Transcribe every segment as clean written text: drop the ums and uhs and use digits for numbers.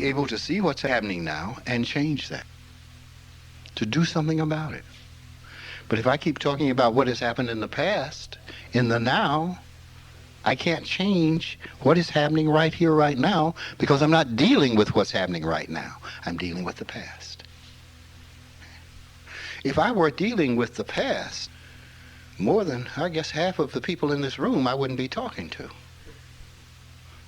be able to see what's happening now and change that, to do something about it. But if I keep talking about what has happened in the past, in the now, I can't change what is happening right here, right now, because I'm not dealing with what's happening right now. I'm dealing with the past. If I were dealing with the past, more than, I guess, half of the people in this room I wouldn't be talking to,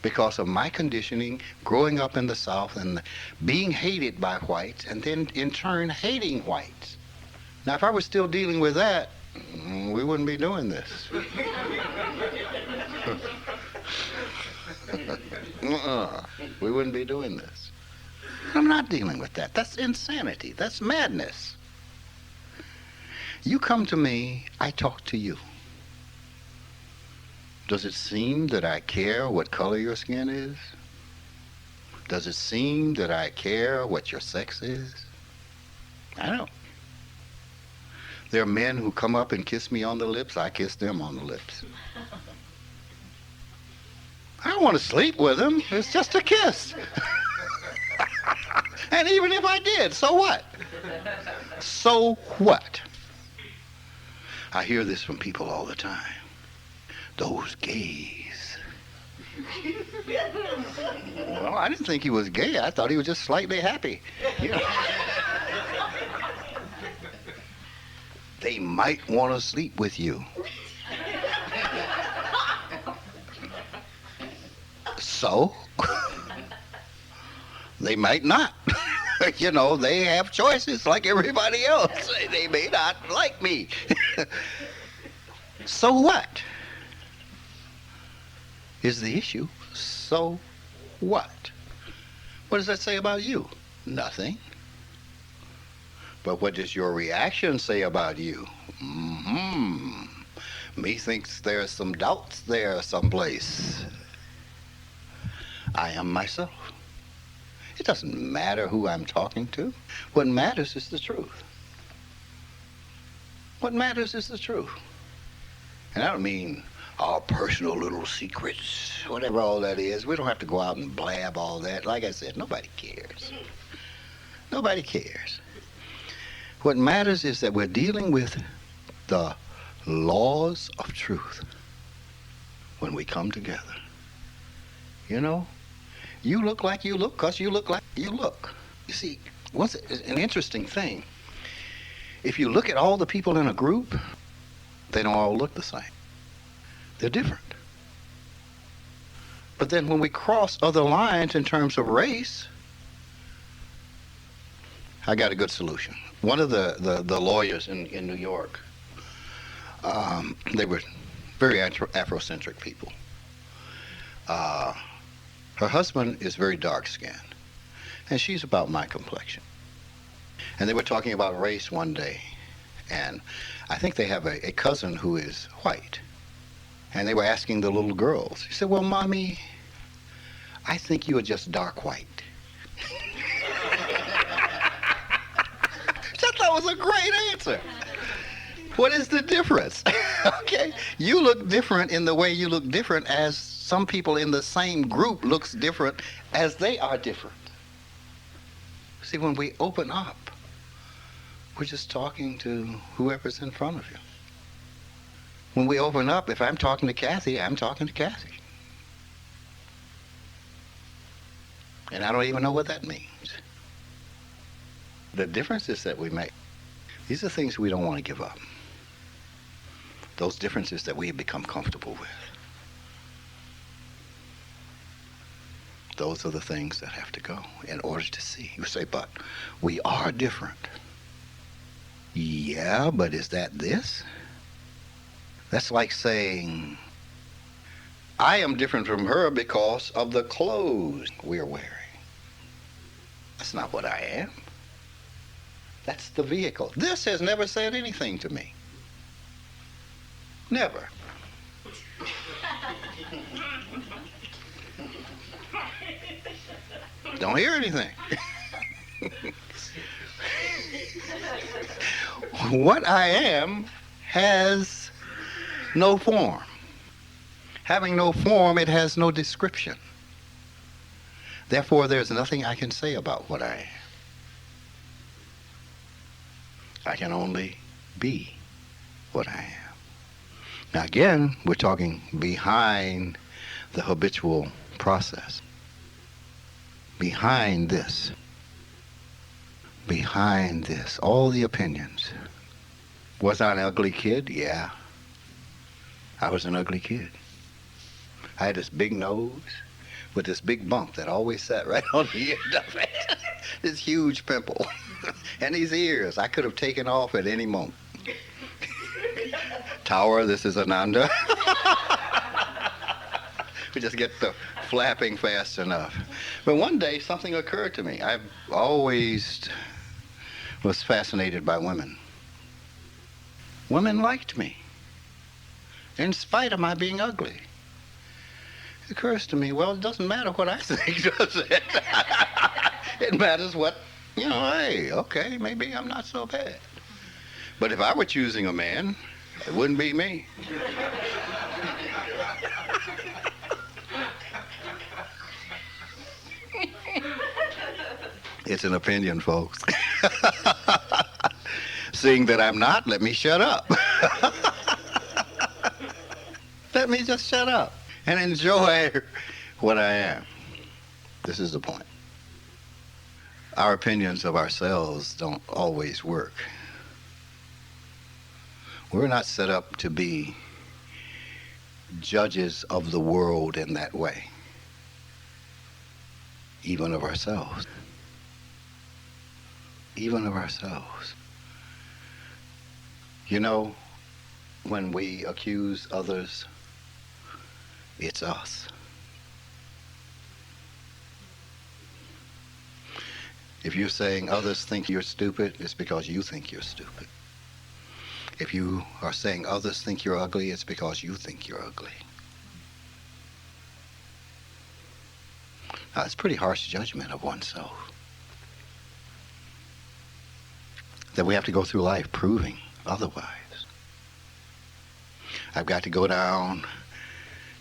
because of my conditioning, growing up in the South and being hated by whites, and then in turn hating whites. Now, if I was still dealing with that, we wouldn't be doing this. We wouldn't be doing this. I'm not dealing with that. That's insanity. That's madness. You come to me, I talk to you. Does it seem that I care what color your skin is? Does it seem that I care what your sex is? I don't. There are men who come up and kiss me on the lips. I kiss them on the lips. I don't want to sleep with them. It's just a kiss. And even if I did, so what? So what? I hear this from people all the time. Those gays. Well, I didn't think he was gay. I thought he was just slightly happy. You know. They might want to sleep with you. So, they might not. You know, they have choices like everybody else. They may not like me. So what? Is the issue. So what? What does that say about you? Nothing. But what does your reaction say about you? Methinks there's some doubts there someplace. I am myself. It doesn't matter who I'm talking to. What matters is the truth. What matters is the truth. And I don't mean our personal little secrets, whatever all that is. We don't have to go out and blab all that. Like I said, nobody cares. Nobody cares. What matters is that we're dealing with the laws of truth when we come together. You know, you look like you look because you look like you look. You see, what's an interesting thing? If you look at all the people in a group, they don't all look the same. They're different. But then when we cross other lines in terms of race, I got a good solution. One of the lawyers in New York, they were very Afrocentric people. Her husband is very dark-skinned, and she's about my complexion. And they were talking about race one day, and I think they have a cousin who is white. And they were asking the little girls. She said, well, Mommy, I think you are just dark white. That was a great answer. What is the difference? Okay, you look different in the way you look different as some people in the same group looks different as they are different. See, when we open up, we're just talking to whoever's in front of you. When we open up, if I'm talking to Kathy, I'm talking to Kathy. And I don't even know what that means. The differences that we make, these are things we don't want to give up. Those differences that we have become comfortable with. Those are the things that have to go in order to see. You say, but we are different. Yeah, but is that this? That's like saying, I am different from her because of the clothes we're wearing. That's not what I am. That's the vehicle. This has never said anything to me. Never. Don't hear anything. What I am has no form. Having no form, it has no description. Therefore, there's nothing I can say about what I am. I can only be what I am. Now again, we're talking behind the habitual process. Behind this, all the opinions. Was I an ugly kid? Yeah. I was an ugly kid. I had this big nose with this big bump that always sat right on the end of it. This huge pimple. And these ears I could have taken off at any moment. Tower, this is Ananda. We just get the flapping fast enough. But one day something occurred to me. I've always was fascinated by women. Women liked me, in spite of my being ugly. It occurs to me, well, it doesn't matter what I think, does it? It matters what, hey, okay, maybe I'm not so bad. But if I were choosing a man, it wouldn't be me. It's an opinion, folks. Seeing that I'm not, let me shut up. Let me just shut up and enjoy what I am. This is the point. Our opinions of ourselves don't always work. We're not set up to be judges of the world in that way, even of ourselves. Even of ourselves. When we accuse others, it's us. If you're saying others think you're stupid, it's because you think you're stupid. If you are saying others think you're ugly, it's because you think you're ugly. Now, it's a pretty harsh judgment of oneself. That we have to go through life proving otherwise. I've got to go down,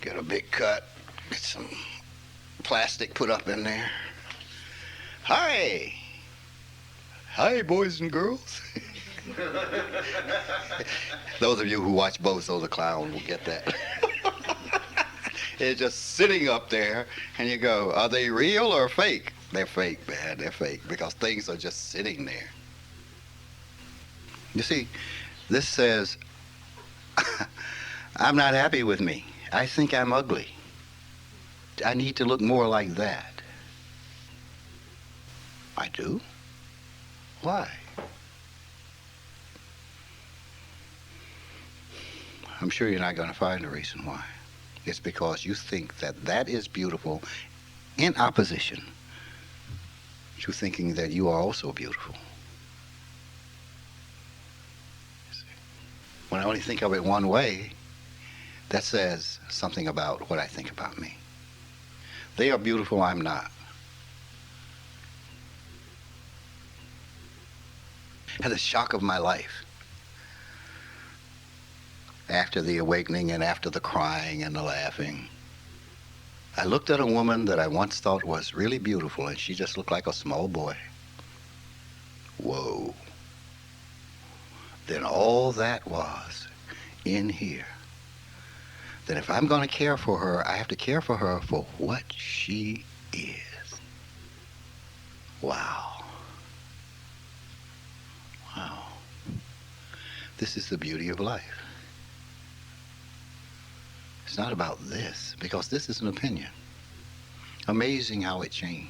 get a big cut, get some plastic put up in there. Hi, boys and girls. Those of you who watch Boats of the Clown will get that. It's just sitting up there, and you go, are they real or fake? They're fake, man. They're fake, because things are just sitting there. You see, this says, I'm not happy with me. I think I'm ugly. I need to look more like that. I do? Why? I'm sure you're not going to find a reason why. It's because you think that that is beautiful in opposition to thinking that you are also beautiful. When I only think of it one way, that says something about what I think about me. They are beautiful, I'm not. And the shock of my life, after the awakening and after the crying and the laughing, I looked at a woman that I once thought was really beautiful, and she just looked like a small boy. Whoa. Then all that was in here. That if I'm going to care for her, I have to care for her for what she is. Wow. Wow. This is the beauty of life. It's not about this, because this is an opinion. Amazing how it changes.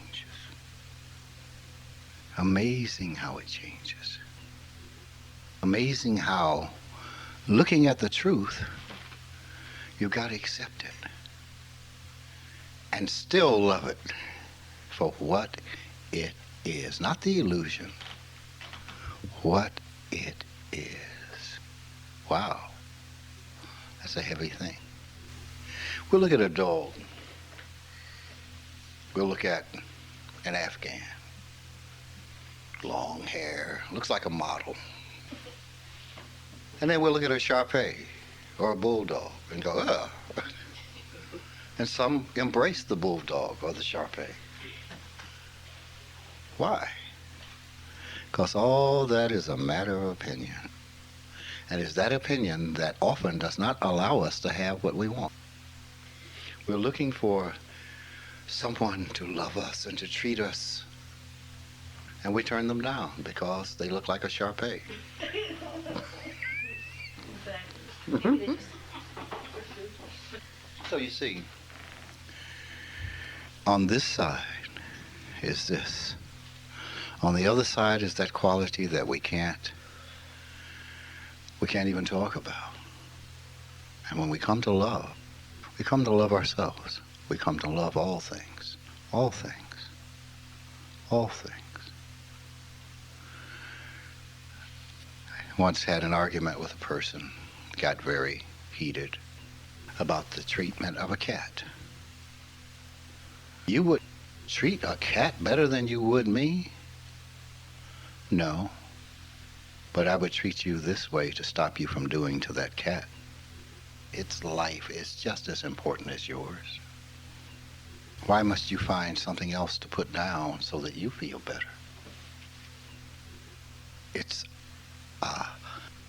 Amazing how it changes. Amazing how, looking at the truth, you've got to accept it and still love it for what it is. Not the illusion, what it is. Wow, that's a heavy thing. We'll look at a dog. We'll look at an Afghan. Long hair, looks like a model. And then we'll look at a Shar-Pei or a bulldog and go, ugh. And some embrace the bulldog or the Shar-Pei. Why? Because all that is a matter of opinion. And it's that opinion that often does not allow us to have what we want. We're looking for someone to love us and to treat us, and we turn them down because they look like a Shar-Pei. So you see, on this side is this. On the other side is that quality that we can't even talk about. And when we come to love, we come to love ourselves. We come to love all things. All things. All things. I once had an argument with a person, got very heated about the treatment of a cat. You would treat a cat better than you would me? No. But I would treat you this way to stop you from doing to that cat. Its life is just as important as yours. Why must you find something else to put down so that you feel better? It's a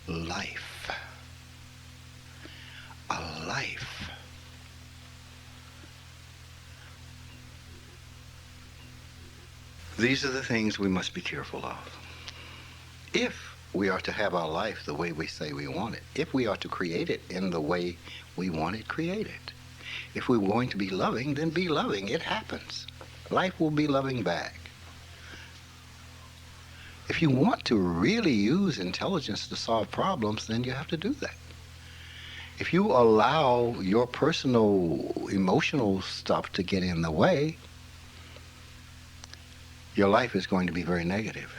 life. A life. These are the things we must be careful of. If we are to have our life the way we say we want it, if we are to create it in the way we want it created, if we're going to be loving, then be loving. It happens. Life will be loving back. If you want to really use intelligence to solve problems, then you have to do that. If you allow your personal emotional stuff to get in the way, your life is going to be very negative.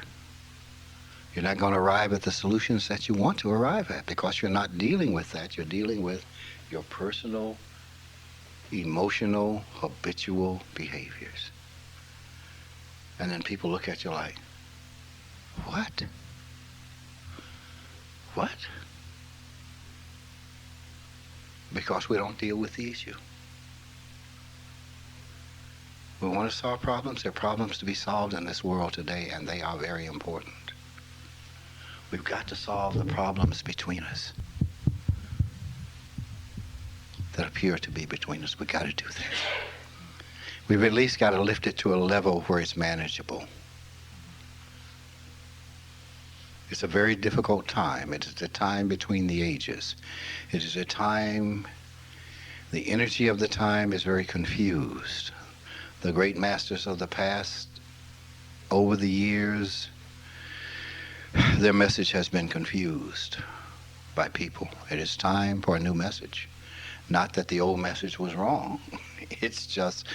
You're not going to arrive at the solutions that you want to arrive at because you're not dealing with that. You're dealing with your personal, emotional, habitual behaviors. And then people look at you like, what? What? Because we don't deal with the issue. We want to solve problems. There are problems to be solved in this world today, and they are very important. We've got to solve the problems between us that appear to be between us. We've got to do that. We've at least got to lift it to a level where it's manageable. It's a very difficult time. It is a time between the ages. It is a time, the energy of the time is very confused. The great masters of the past, over the years, their message has been confused by people. It is time for a new message. Not that the old message was wrong. It's just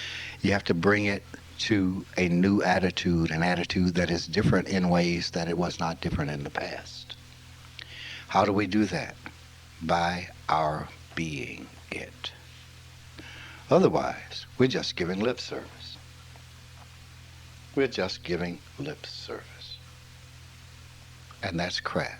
you have to bring it to a new attitude, an attitude that is different in ways that it was not different in the past. How do we do that? By our being it. Otherwise, we're just giving lip service. We're just giving lip service. And that's crap.